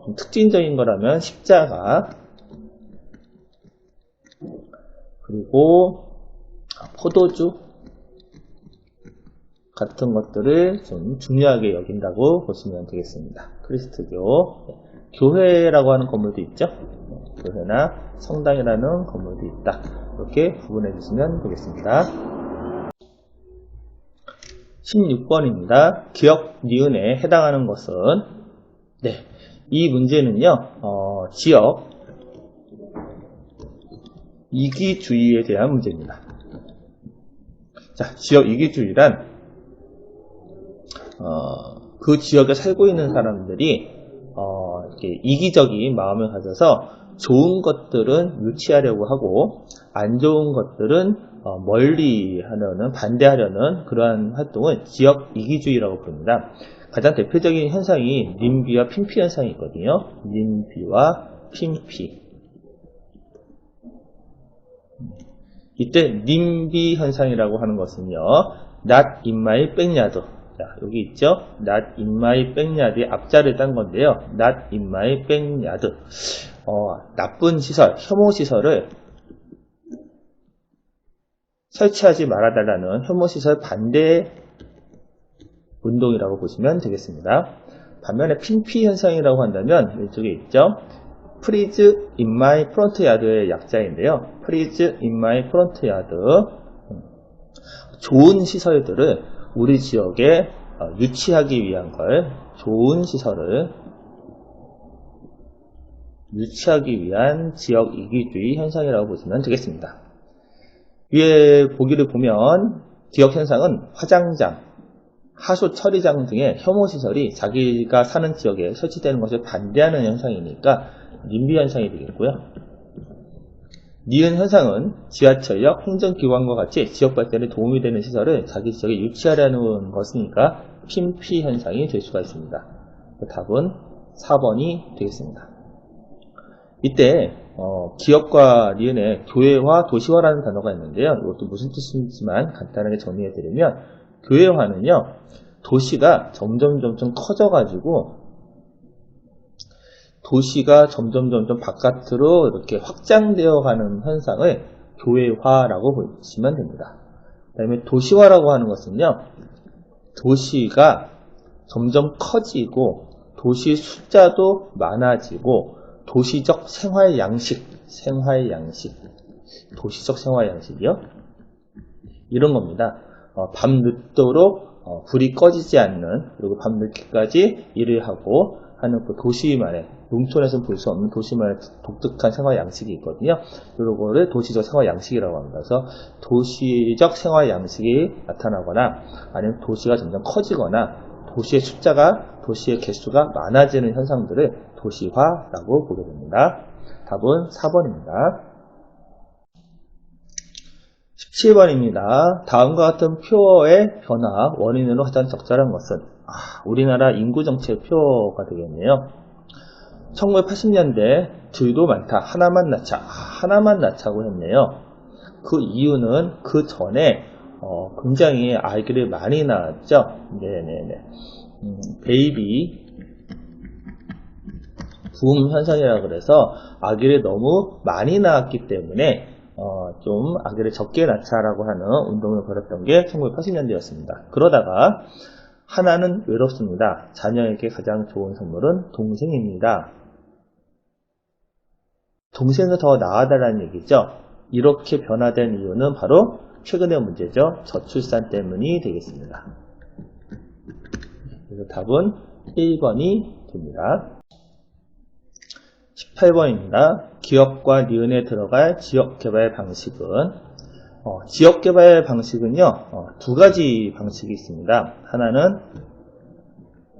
좀 특징적인 거라면 십자가, 그리고 포도주 같은 것들을 좀 중요하게 여긴다고 보시면 되겠습니다. 크리스트교. 교회라고 하는 건물도 있죠. 교회나 성당이라는 건물도 있다. 이렇게 구분해 주시면 되겠습니다. 16번입니다. 기역, 니은에 해당하는 것은, 네, 이 문제는요, 지역 이기주의에 대한 문제입니다. 자, 지역 이기주의란 그 지역에 살고 있는 사람들이 이렇게 이기적인 마음을 가져서 좋은 것들은 유치하려고 하고 안 좋은 것들은 멀리 하려는, 반대하려는 그러한 활동을 지역 이기주의라고 부릅니다. 가장 대표적인 현상이 님비와 핀피 현상이 있거든요. 님비와 핀피. 이때 님비 현상이라고 하는 것은요, not in my backyard. 자, 여기 있죠? not in my backyard의 앞자를 딴 건데요. not in my backyard. 나쁜 시설, 혐오 시설을 설치하지 말아달라는 혐오 시설 반대 운동이라고 보시면 되겠습니다. 반면에 핀피 현상이라고 한다면 이쪽에 있죠? Please in my front yard의 약자인데요. Please in my front yard. 좋은 시설들을 우리 지역에 유치하기 위한 걸, 좋은 시설을 유치하기 위한 지역 이기주의 현상이라고 보시면 되겠습니다. 위에 보기를 보면 지역 현상은 화장장, 하수 처리장 등의 혐오 시설이 자기가 사는 지역에 설치되는 것을 반대하는 현상이니까 님비 현상이 되겠고요. 니은 현상은 지하철역, 행정기관과 같이 지역 발전에 도움이 되는 시설을 자기 지역에 유치하려는 것이니까 핀피 현상이 될 수가 있습니다. 답은 4번이 되겠습니다. 이때 기업과 니은에 교회화, 도시화라는 단어가 있는데요. 이것도 무슨 뜻인지만 간단하게 정리해드리면, 교회화는요, 도시가 점점 커져가지고 도시가 점점 바깥으로 이렇게 확장되어 가는 현상을 교회화라고 보시면 됩니다. 그 다음에 도시화라고 하는 것은요, 도시가 점점 커지고 도시 숫자도 많아지고 도시적 생활 양식, 도시적 생활 양식이요? 이런 겁니다. 밤 늦도록 불이 꺼지지 않는, 그리고 밤 늦게까지 일을 하고 하는 그 도시만의, 농촌에서는 볼 수 없는 도시만의 독특한 생활 양식이 있거든요. 이런 거를 도시적 생활 양식이라고 합니다. 그래서 도시적 생활 양식이 나타나거나 아니면 도시가 점점 커지거나 도시의 숫자가, 도시의 개수가 많아지는 현상들을 도시화라고 보게 됩니다. 답은 4번입니다. 17번입니다. 다음과 같은 표어의 변화 원인으로 가장 적절한 것은 우리나라 인구정책 표어가 되겠네요. 1980년대 들도 많다, 하나만 낳자고 했네요. 그 이유는 그 전에 굉장히 아기를 많이 낳았죠. 베이비 붐 현상이라 그래서 아기를 너무 많이 낳았기 때문에 좀 아기를 적게 낳자라고 하는 운동을 벌였던 게 1980년대였습니다. 그러다가 하나는 외롭습니다. 자녀에게 가장 좋은 선물은 동생입니다. 동생을 더 낳아달라는 얘기죠. 이렇게 변화된 이유는 바로 최근의 문제죠. 저출산 때문이 되겠습니다. 그래서 답은 1번이 됩니다. 18번입니다. 기업과 니은에 들어갈 지역개발 방식은 지역개발 방식은요, 두 가지 방식이 있습니다. 하나는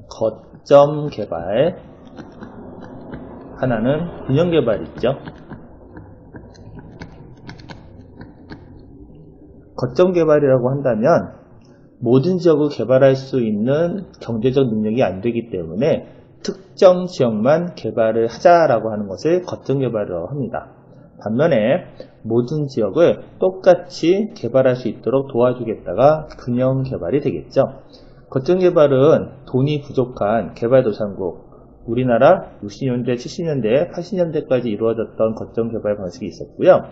거점 개발, 하나는 균형 개발이 있죠. 거점 개발이라고 한다면 모든 지역을 개발할 수 있는 경제적 능력이 안 되기 때문에 특정 지역만 개발을 하자라고 하는 것을 거점 개발이라고 합니다. 반면에 모든 지역을 똑같이 개발할 수 있도록 도와주겠다가 균형 개발이 되겠죠. 거점 개발은 돈이 부족한 개발도상국, 우리나라 60년대, 70년대, 80년대까지 이루어졌던 거점 개발 방식이 있었고요.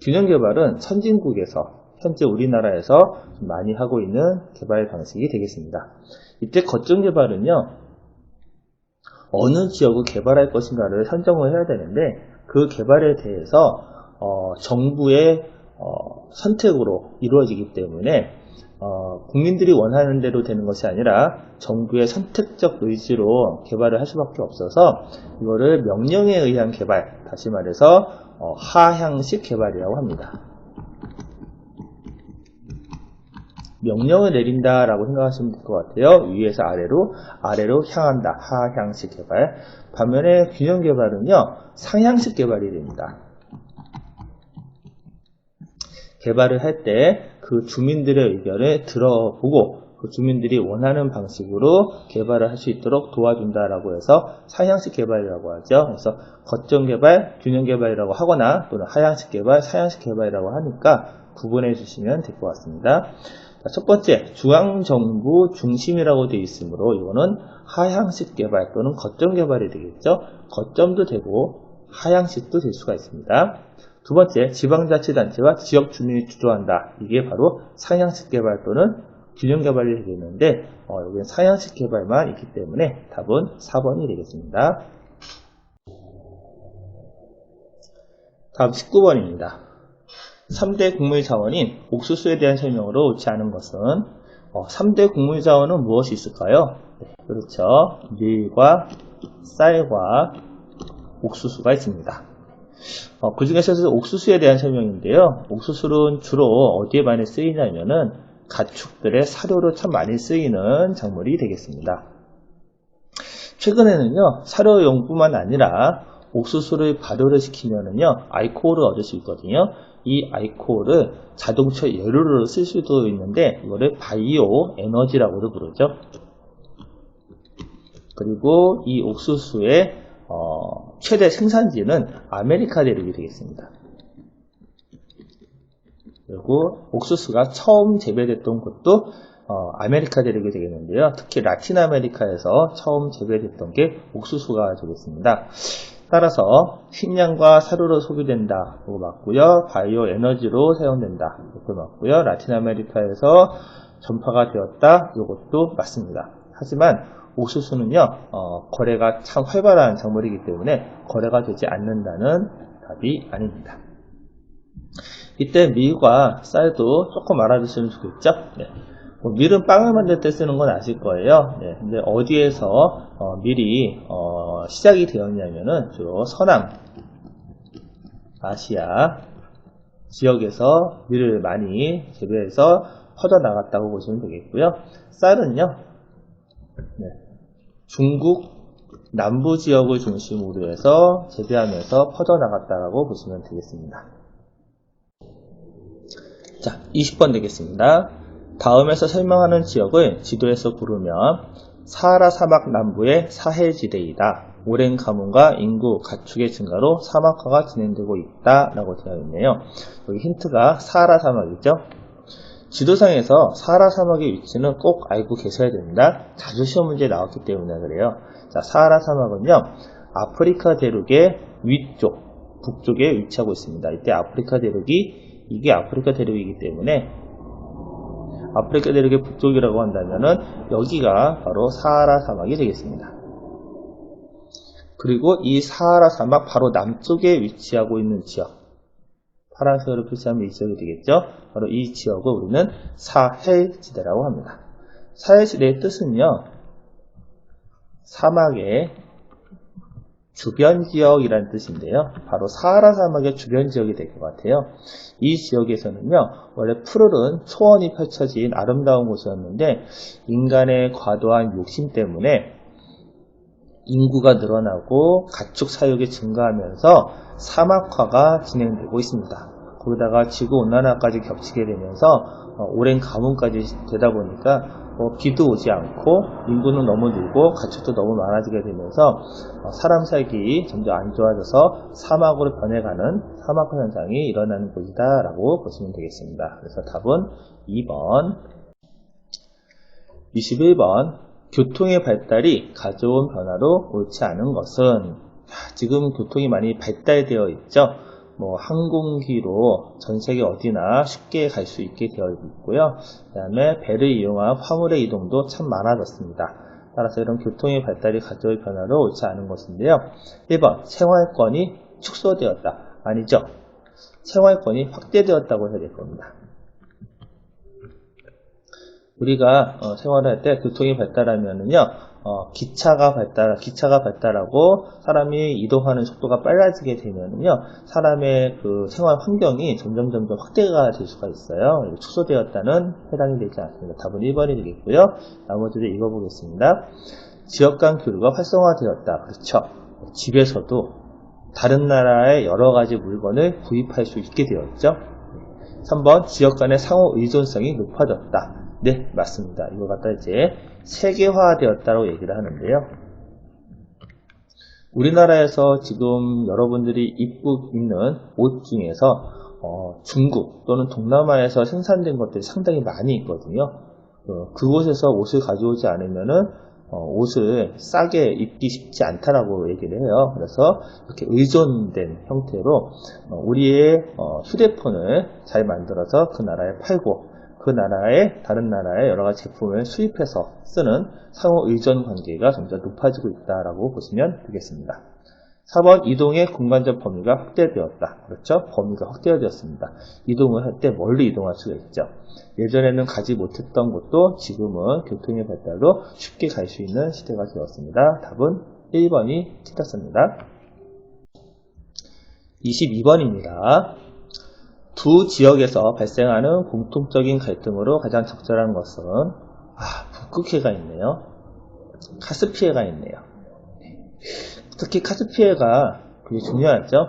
균형 개발은 선진국에서, 현재 우리나라에서 많이 하고 있는 개발 방식이 되겠습니다. 이때 거점 개발은요, 어느 지역을 개발할 것인가를 선정을 해야 되는데 그 개발에 대해서 정부의 선택으로 이루어지기 때문에 국민들이 원하는 대로 되는 것이 아니라 정부의 선택적 의지로 개발을 할 수밖에 없어서 이거를 명령에 의한 개발, 다시 말해서 하향식 개발이라고 합니다. 명령을 내린다라고 생각하시면 될 것 같아요. 위에서 아래로 향한다. 하향식 개발. 반면에 균형 개발은요, 상향식 개발이 됩니다. 개발을 할 때 그 주민들의 의견을 들어보고 그 주민들이 원하는 방식으로 개발을 할 수 있도록 도와준다라고 해서 상향식 개발이라고 하죠. 그래서 거점 개발, 균형 개발이라고 하거나 또는 하향식 개발, 상향식 개발이라고 하니까 구분해 주시면 될 것 같습니다. 첫 번째, 중앙정부 중심이라고 되어 있으므로 이거는 하향식 개발 또는 거점 개발이 되겠죠. 거점도 되고 하향식도 될 수가 있습니다. 두 번째, 지방자치단체와 지역 주민이 주도한다. 이게 바로 상향식 개발 또는 균형 개발이 되겠는데 여기는 상향식 개발만 있기 때문에 답은 4번이 되겠습니다. 다음 19번입니다. 3대 국물자원인 옥수수에 대한 설명으로 옳지 않은 것은 3대 국물자원은 무엇이 있을까요? 네, 그렇죠. 밀과 쌀과 옥수수가 있습니다. 그 중에서 옥수수에 대한 설명인데요. 옥수수는 주로 어디에 많이 쓰이냐면은 가축들의 사료로 참 많이 쓰이는 작물이 되겠습니다. 최근에는요, 사료용뿐만 아니라 옥수수를 발효를 시키면은요, 알코올을 얻을 수 있거든요. 이 알코올을 자동차 연료로 쓸 수도 있는데, 이거를 바이오 에너지라고도 부르죠. 그리고 이 옥수수의 최대 생산지는 아메리카 대륙이 되겠습니다. 그리고 옥수수가 처음 재배됐던 곳도 아메리카 대륙이 되겠는데요. 특히 라틴 아메리카에서 처음 재배됐던 게 옥수수가 되겠습니다. 따라서 식량과 사료로 소비된다. 이거 맞고요. 바이오 에너지로 사용된다. 이것도 맞고요. 라틴 아메리카에서 전파가 되었다. 이것도 맞습니다. 하지만 옥수수는요, 거래가 참 활발한 작물이기 때문에 거래가 되지 않는다는 답이 아닙니다. 이때 밀과 쌀도 조금 알아두시면 좋겠죠? 네. 밀은 빵을 만들 때 쓰는 건 아실 거예요. 네. 근데 어디에서 밀이 시작이 되었냐면은 주로 서남 아시아 지역에서 밀을 많이 재배해서 퍼져나갔다고 보시면 되겠고요. 쌀은요, 네. 중국 남부 지역을 중심으로 해서 재배하면서 퍼져나갔다고 보시면 되겠습니다. 자, 20번 되겠습니다. 다음에서 설명하는 지역을 지도에서 고르면 사하라 사막 남부의 사헬지대이다. 오랜 가뭄과 인구 가축의 증가로 사막화가 진행되고 있다 라고 되어 있네요. 여기 힌트가 사하라 사막이죠. 지도상에서 사하라 사막의 위치는 꼭 알고 계셔야 됩니다. 자주 시험 문제에 나왔기 때문에 그래요. 자, 사하라 사막은요, 아프리카 대륙의 위쪽, 북쪽에 위치하고 있습니다. 이때 아프리카 대륙이, 이게 아프리카 대륙이기 때문에 아프리카 대륙의 북쪽이라고 한다면은 여기가 바로 사하라 사막이 되겠습니다. 그리고 이 사하라 사막 바로 남쪽에 위치하고 있는 지역, 파란색으로 표시하면 이 지역이 되겠죠. 바로 이 지역을 우리는 사헬지대라고 합니다. 사헬지대의 뜻은요, 사막의 주변 지역이라는 뜻인데요. 바로 사하라 사막의 주변 지역이 될 것 같아요. 이 지역에서는요, 원래 푸르른 초원이 펼쳐진 아름다운 곳이었는데 인간의 과도한 욕심 때문에 인구가 늘어나고 가축 사육이 증가하면서 사막화가 진행되고 있습니다. 거기다가 지구온난화까지 겹치게 되면서 오랜 가뭄까지 되다 보니까 비도 오지 않고 인구는 너무 늘고 가축도 너무 많아지게 되면서 사람 살기 점점 안 좋아져서 사막으로 변해가는 사막화 현상이 일어나는 곳이다 라고 보시면 되겠습니다. 그래서 답은 2번. 21번. 교통의 발달이 가져온 변화로 옳지 않은 것은, 지금 교통이 많이 발달되어 있죠. 항공기로 전 세계 어디나 쉽게 갈 수 있게 되어 있고요. 그 다음에 배를 이용한 화물의 이동도 참 많아졌습니다. 따라서 이런 교통의 발달이 가져올 변화로 옳지 않은 것인데요. 1번, 생활권이 축소되었다. 아니죠. 생활권이 확대되었다고 해야 될 겁니다. 우리가 생활을 할 때 교통이 발달하면은요, 기차가 발달하고 사람이 이동하는 속도가 빨라지게 되면은요, 사람의 그 생활 환경이 점점 확대가 될 수가 있어요. 축소되었다는 해당이 되지 않습니다. 답은 1번이 되겠고요. 나머지를 읽어보겠습니다. 지역 간 교류가 활성화되었다. 그렇죠. 집에서도 다른 나라의 여러 가지 물건을 구입할 수 있게 되었죠. 3번, 지역 간의 상호 의존성이 높아졌다. 네, 맞습니다. 이거 갖다 이제 세계화되었다고 얘기를 하는데요. 우리나라에서 지금 여러분들이 입고 있는 옷 중에서 중국 또는 동남아에서 생산된 것들이 상당히 많이 있거든요. 그곳에서 옷을 가져오지 않으면은 옷을 싸게 입기 쉽지 않다라고 얘기를 해요. 그래서 이렇게 의존된 형태로 우리의 휴대폰을 잘 만들어서 그 나라에 팔고 그 나라의 다른 나라의 여러 가지 제품을 수입해서 쓰는 상호 의존 관계가 점점 높아지고 있다라고 보시면 되겠습니다. 4번, 이동의 공간적 범위가 확대되었다. 그렇죠? 범위가 확대되었습니다. 이동을 할 때 멀리 이동할 수가 있죠. 예전에는 가지 못했던 곳도 지금은 교통의 발달로 쉽게 갈 수 있는 시대가 되었습니다. 답은 1번이 틀렸습니다. 22번입니다. 두 지역에서 발생하는 공통적인 갈등으로 가장 적절한 것은 북극해가 있네요. 카스피해가 있네요. 특히 카스피해가 그게 중요하죠.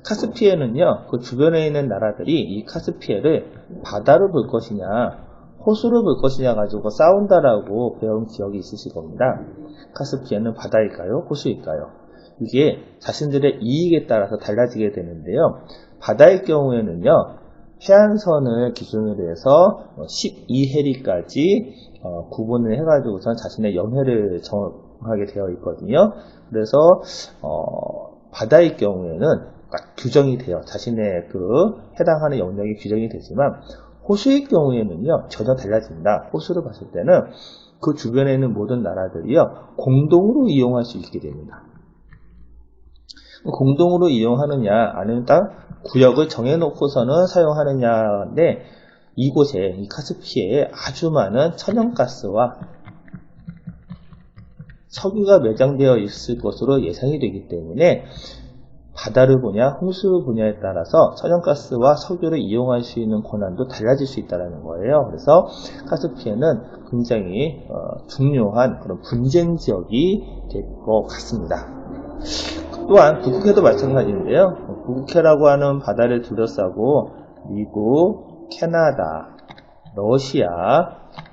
카스피해는요, 그 주변에 있는 나라들이 이 카스피해를 바다로 볼 것이냐, 호수로 볼 것이냐 가지고 싸운다라고 배운 기억이 있으실 겁니다. 카스피해는 바다일까요? 호수일까요? 이게 자신들의 이익에 따라서 달라지게 되는데요. 바다의 경우에는요, 해안선을 기준으로 해서 12해리까지 구분을 해가지고선 자신의 영해를 정하게 되어 있거든요. 그래서 바다의 경우에는 규정이 돼요. 자신의 그 해당하는 영역이 규정이 되지만 호수의 경우에는요 전혀 달라집니다. 호수를 봤을 때는 그 주변에 있는 모든 나라들이요 공동으로 이용할 수 있게 됩니다. 공동으로 이용하느냐 아니면 딱 구역을 정해놓고서는 사용하느냐인데 이곳에 이 카스피해에 아주 많은 천연가스와 석유가 매장되어 있을 것으로 예상이 되기 때문에 바다를 보냐 홍수를 보냐에 따라서 천연가스와 석유를 이용할 수 있는 권한도 달라질 수 있다는 거예요. 그래서 카스피해는 굉장히 중요한 그런 분쟁 지역이 될 것 같습니다. 또한 북극해도 마찬가지인데요. 북극해라고 하는 바다를 둘러싸고 미국, 캐나다, 러시아,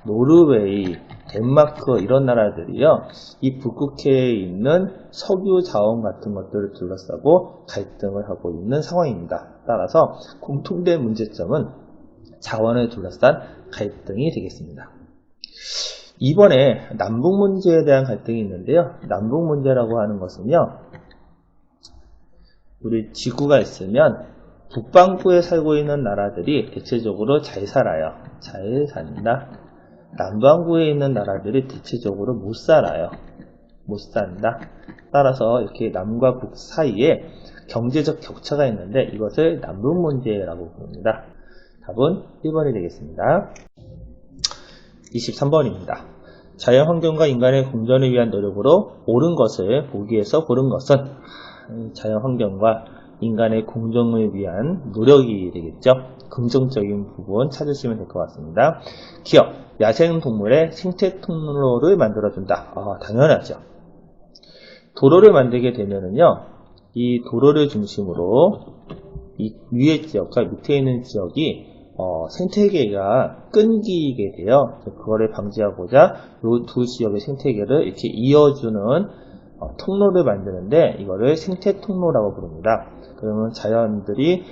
노르웨이, 덴마크 이런 나라들이요. 이 북극해에 있는 석유 자원 같은 것들을 둘러싸고 갈등을 하고 있는 상황입니다. 따라서 공통된 문제점은 자원을 둘러싼 갈등이 되겠습니다. 이번에 남북 문제에 대한 갈등이 있는데요. 남북 문제라고 하는 것은요. 우리 지구가 있으면 북반구에 살고 있는 나라들이 대체적으로 잘 살아요. 잘 산다. 남반구에 있는 나라들이 대체적으로 못 살아요. 못 산다. 따라서 이렇게 남과 북 사이에 경제적 격차가 있는데 이것을 남북 문제라고 부릅니다. 답은 1번이 되겠습니다. 23번입니다. 자연환경과 인간의 공존을 위한 노력으로 옳은 것을 보기 위해서 고른 것은 자연환경과 인간의 공존을 위한 노력이 되겠죠. 긍정적인 부분 찾으시면 될 것 같습니다. 기업, 야생동물의 생태 통로를 만들어준다. 당연하죠. 도로를 만들게 되면은요, 이 도로를 중심으로 이 위의 지역과 밑에 있는 지역이 생태계가 끊기게 돼요. 그거를 방지하고자 이 두 지역의 생태계를 이렇게 이어주는 통로를 만드는데 이거를 생태 통로라고 부릅니다. 그러면 자연들이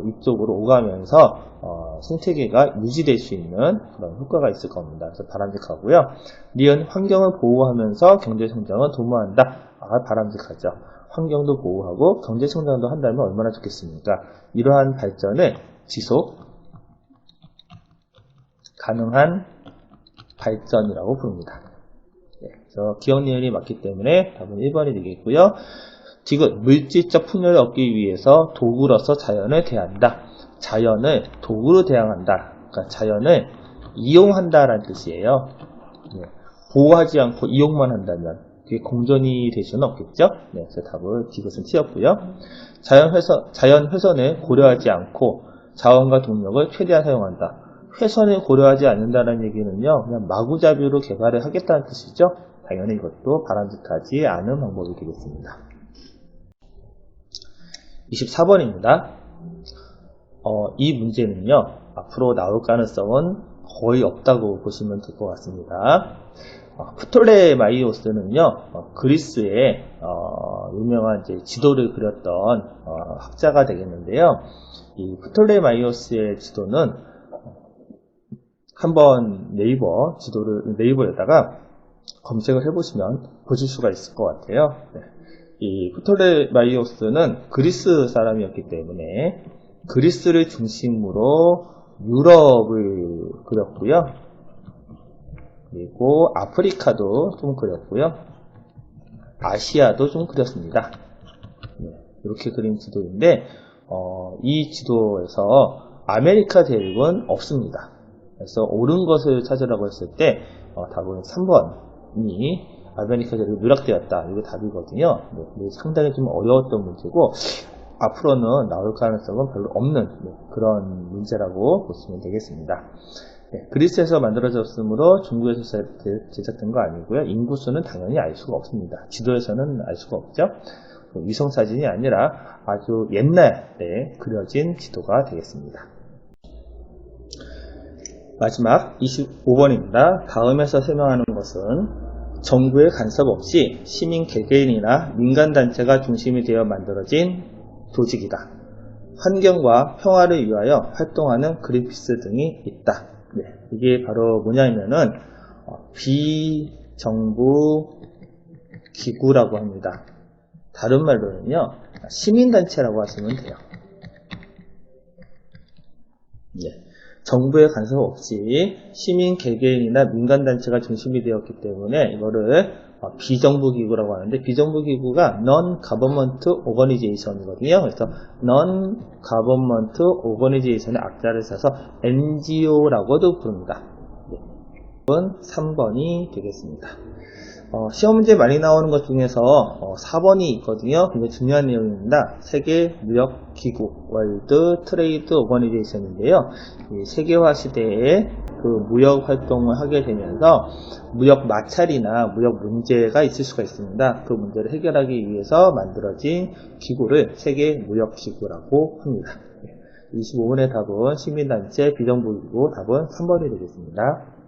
이쪽으로 오가면서 생태계가 유지될 수 있는 그런 효과가 있을 겁니다. 그래서 바람직하고요. 니은 환경을 보호하면서 경제성장을 도모한다. 바람직하죠. 환경도 보호하고 경제성장도 한다면 얼마나 좋겠습니까? 이러한 발전을 지속 가능한 발전이라고 부릅니다. 그래서 기억 니은이 맞기 때문에 답은 1번이 되겠고요. 지금 물질적 풍요를 얻기 위해서 도구로서 자연을 대한다. 자연을 도구로 대항한다. 그러니까 자연을 이용한다라는 뜻이에요. 보호하지 않고 이용만 한다면 그게 공존이 될 수는 없겠죠. 그래서 답을 이것은 T였고요. 자연 훼손을 고려하지 않고 자원과 동력을 최대한 사용한다. 훼손을 고려하지 않는다는 얘기는요, 그냥 마구잡이로 개발을 하겠다는 뜻이죠. 당연히 이것도 바람직하지 않은 방법이 되겠습니다. 24번입니다. 이 문제는요, 앞으로 나올 가능성은 거의 없다고 보시면 될 것 같습니다. 프톨레마이오스는요, 그리스의 유명한 지도를 그렸던 학자가 되겠는데요. 이 프톨레마이오스의 지도는 한번 네이버에다가 검색을 해보시면 보실 수가 있을 것 같아요. 이 프톨레마이오스는 그리스 사람이었기 때문에 그리스를 중심으로 유럽을 그렸고요. 그리고 아프리카도 좀 그렸고요. 아시아도 좀 그렸습니다. 이렇게 그린 지도인데 이 지도에서 아메리카 대륙은 없습니다. 그래서 옳은 것을 찾으라고 했을 때 답은 3번이 아메리카 대륙이 누락되었다. 이게 답이거든요. 상당히 좀 어려웠던 문제고 앞으로는 나올 가능성은 별로 없는 그런 문제라고 보시면 되겠습니다. 그리스에서 만들어졌으므로 중국에서 제작된 거 아니고요. 인구수는 당연히 알 수가 없습니다. 지도에서는 알 수가 없죠. 위성사진이 아니라 아주 옛날에 그려진 지도가 되겠습니다. 마지막 25번입니다. 다음에서 설명하는 것은 정부의 간섭 없이 시민 개개인이나 민간단체가 중심이 되어 만들어진 조직이다. 환경과 평화를 위하여 활동하는 그린피스 등이 있다. 네, 이게 바로 뭐냐면은 비정부 기구라고 합니다. 다른 말로는요, 시민단체라고 하시면 돼요. 네. 정부의 간섭 없이 시민 개개인이나 민간단체가 중심이 되었기 때문에 이거를 비정부기구라고 하는데, 비정부기구가 Non-Government Organization이거든요. 그래서 Non-Government Organization의 앞자를 써서 NGO라고도 부릅니다. 네. 3번이 되겠습니다. 시험 문제 많이 나오는 것 중에서 4번이 있거든요. 굉장히 중요한 내용입니다. 세계무역기구 월드 트레이드 오거니제이션인데요. 세계화 시대에 그 무역 활동을 하게 되면서 무역 마찰이나 무역 문제가 있을 수가 있습니다. 그 문제를 해결하기 위해서 만들어진 기구를 세계무역기구라고 합니다. 25번의 답은 시민단체 비정부기구 답은 3번이 되겠습니다.